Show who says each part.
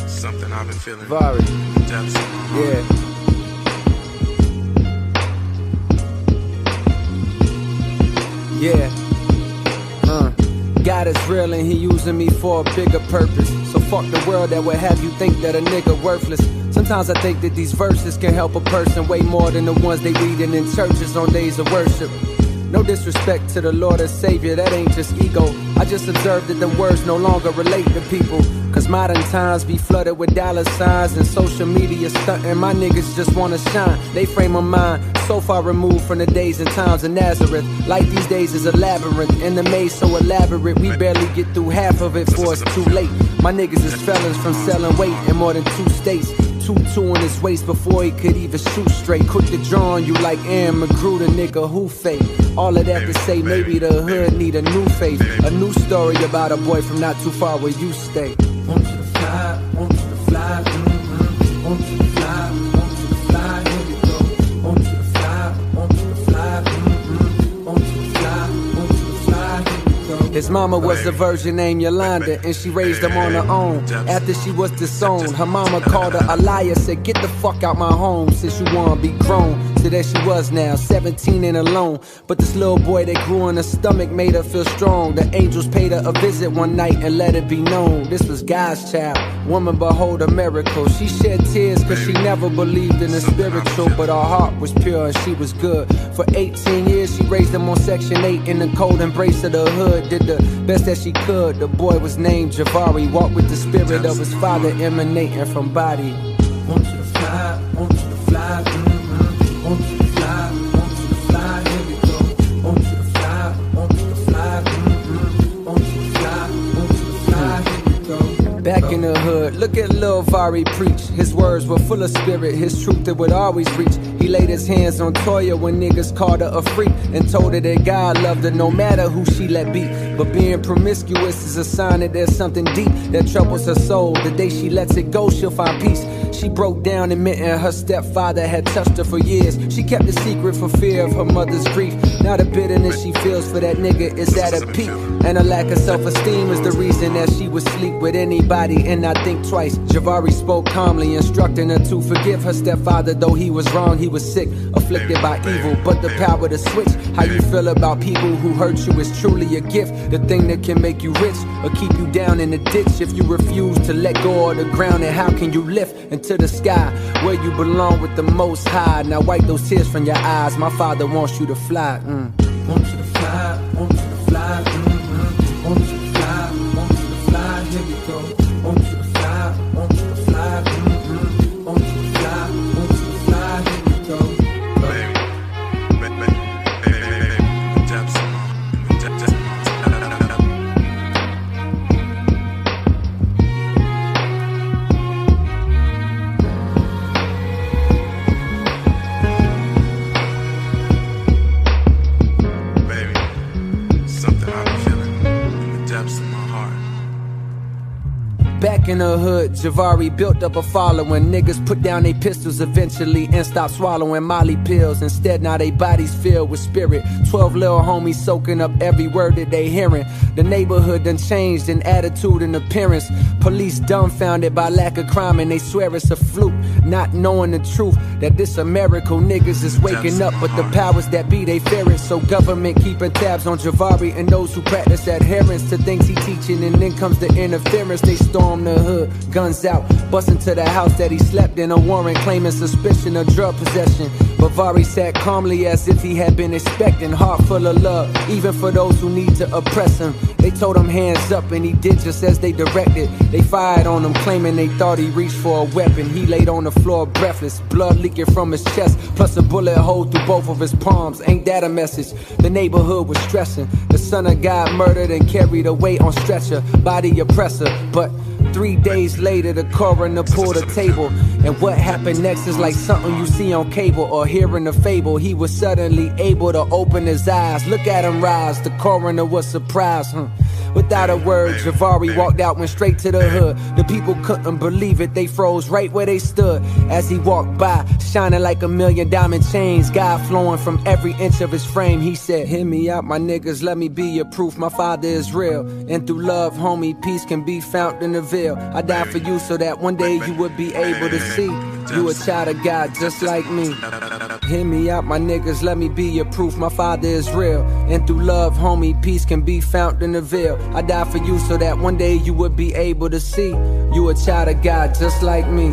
Speaker 1: Something I've been feeling.
Speaker 2: Javari. Yeah. God is real and he using me for a bigger purpose. So fuck the world that would have you think that a nigga worthless. Sometimes I think that these verses can help a person way more than the ones they reading in churches on days of worship. No disrespect to the Lord and Savior, that ain't just ego. I just observed that them words no longer relate to people. Cause modern times be flooded with dollar signs and social media stunting. My niggas just wanna shine. They frame of mind so far removed from the days and times of Nazareth. Life these days is a labyrinth, and the maze so elaborate we barely get through half of it before it's too late. My niggas is felons from selling weight in more than 2 states. 2-2 in his waist before he could even shoot straight. Quick to draw on you like Aaron McGrew, the nigga who fake. All of that to say maybe the hood need a new face. A new story about a boy from not too far where you stay. Want you to fly, want you to fly, want you to fly, want you to fly, here we go. Want you to fly, want you to fly, want you to fly, want you to fly, here we go. His mama was a virgin named Yolanda, and she raised him on her own. After she was disowned, her mama called her a liar, said get the fuck out my home since you wanna be grown. So there she was now, 17 and alone. But this little boy that grew in her stomach made her feel strong. The angels paid her a visit one night and let it be known this was God's child. Woman, behold a miracle. She shed tears cause she never believed in the spiritual, but her heart was pure and she was good. For 18 years she raised him on Section 8 in the cold embrace of the hood. Did the best that she could. The boy was named Javari. Walked with the spirit of his father emanating from body. Want you to fly, want you to fly, want you to fly, want you to fly, here we go. Want you to fly, want you to fly, want you to fly, want you to fly, here we go. Back in the hood, look at Lil Vari preach. His words were full of spirit, his truth that would always reach. He laid his hands on Toya when niggas called her a freak and told her that God loved her no matter who she let be. But being promiscuous is a sign that there's something deep that troubles her soul. The day she lets it go, she'll find peace. She broke down admitting her stepfather had touched her for years. She kept it secret for fear of her mother's grief. Now the bitterness she feels for that nigga is at a peak. And a lack of self-esteem is the reason that she would sleep with anybody and not think twice. Javari spoke calmly, instructing her to forgive her stepfather. Though he was wrong, he was sick, afflicted by evil. But the power to switch how you feel about people who hurt you is truly a gift. The thing that can make you rich or keep you down in the ditch. If you refuse to let go of the ground, then how can you lift into the sky where you belong with the Most High? Now wipe those tears from your eyes. My father wants you to fly. Want you to fly, want you to fly, want you to fly, want you to fly, here we go. Want you to fly, want you to fly, want you to fly, want you to fly, here we go. Back in the hood, Javari built up a following. Niggas put down they pistols eventually and stopped swallowing Molly pills. Instead, now they bodies filled with spirit. 12 little homies soaking up every word that they hearing. The neighborhood done changed in attitude and appearance. Police dumbfounded by lack of crime and they swear it's a fluke. Not knowing the truth that this America niggas is waking up, but the powers that be, they fear it. So government keeping tabs on Javari and those who practice adherence to things he teaching. And then comes the interference. They storm the hood, guns out, bust into the house that he slept in. A warrant claiming suspicion of drug possession. But Vari sat calmly as if he had been expecting. Heart full of love, even for those who need to oppress him. They told him hands up and he did just as they directed. They fired on him claiming they thought he reached for a weapon. He laid on the floor breathless, blood leaking from his chest, plus a bullet hole through both of his palms. Ain't that a message? The neighborhood was stressing. The son of God murdered and carried away on stretcher, body oppressor. But 3 days later, the coroner pulled a table. And what happened next is like something you see on cable or hear in a fable. He was suddenly able to open his eyes. Look at him rise. The coroner was surprised. Without a word, Javari walked out, went straight to the hood. The people couldn't believe it, they froze right where they stood. As he walked by, shining like a million diamond chains, God flowing from every inch of his frame. He said, hear me out, my niggas, let me be your proof. My father is real, and through love, homie, peace can be found in the veil. I died for you so that one day you would be able to see you a child of God just like me. Hear me out, my niggas, let me be your proof. My father is real, and through love, homie, peace can be found in the veil. I died for you so that one day you would be able to see you a child of God just like me.